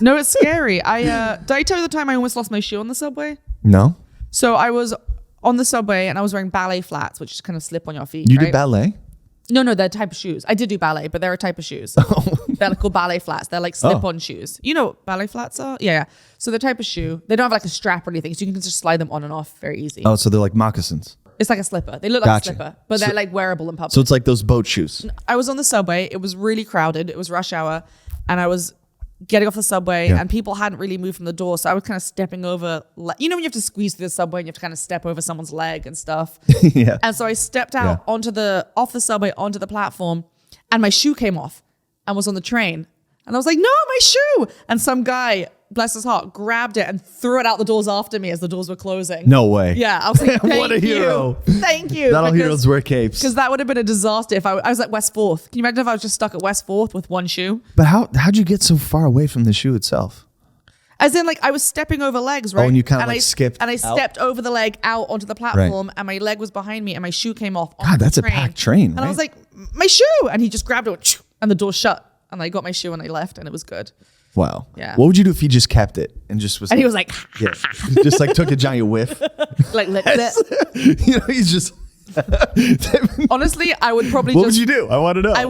No, it's scary. Did I tell you the time I almost lost my shoe on the subway? No. So I was on the subway and I was wearing ballet flats, which just kind of slip on your feet. You right? do ballet? No, they're a type of shoes. I did do ballet, but they're a type of shoes. They're called ballet flats. They're like slip-on shoes. You know what ballet flats are? Yeah. So they're type of shoe. They don't have like a strap or anything, so you can just slide them on and off very easy. Oh, so they're like moccasins. It's like a slipper. They look like a slipper, but they're like wearable in public. So it's like those boat shoes. I was on the subway. It was really crowded. It was rush hour. And I was getting off the subway and people hadn't really moved from the door. So I was kind of stepping over, you know, when you have to squeeze through the subway and you have to kind of step over someone's leg and stuff. Yeah. And so I stepped out off the subway onto the platform and my shoe came off and was on the train. And I was like, no, my shoe. And some guy, bless his heart, grabbed it and threw it out the doors after me as the doors were closing. No way. Yeah. I was like, what a hero. Thank you. Not all heroes wear capes. Because that would have been a disaster if I was at West 4th. Can you imagine if I was just stuck at West 4th with one shoe? But how'd you get so far away from the shoe itself? As in, like, I was stepping over legs, right? Oh, and you kind of like skipped And I stepped over the leg out onto the platform and my leg was behind me and my shoe came off. God, that's a packed train, right? And I was like, my shoe. And he just grabbed it and the door shut. And I got my shoe and I left and it was good. Wow. Yeah. What would you do if he just kept it and just was? And he was like, yeah, just like took a giant whiff. like licked it. You know, he's just. Honestly, I would probably. What would you do? I want to know. I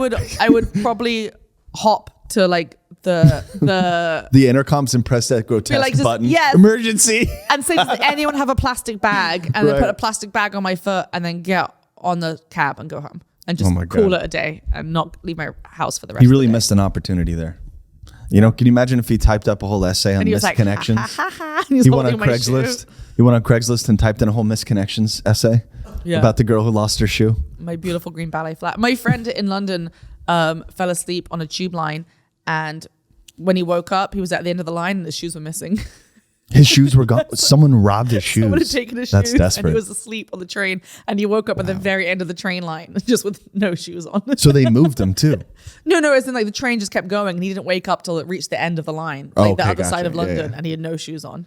would probably hop to like the intercoms and press that grotesque like button. Yes. Emergency. And say, does anyone have a plastic bag? And then put a plastic bag on my foot and then get on the cab and go home and just call it a day and not leave my house for the rest. He really of the day. missed an opportunity there. You know, can you imagine if he typed up a whole essay on misconnections? Like, he went on Craigslist. He went on Craigslist and typed in a whole misconnections essay about the girl who lost her shoe. My beautiful green ballet flat. My friend in London fell asleep on a tube line, and when he woke up, he was at the end of the line and his shoes were missing. His shoes were gone. Someone robbed his shoes. Someone had taken his That's shoes desperate. and he was asleep on the train and he woke up at the very end of the train line just with no shoes on. So they moved him too. No, as in like the train just kept going and he didn't wake up till it reached the end of the line, like the other side of London, and he had no shoes on.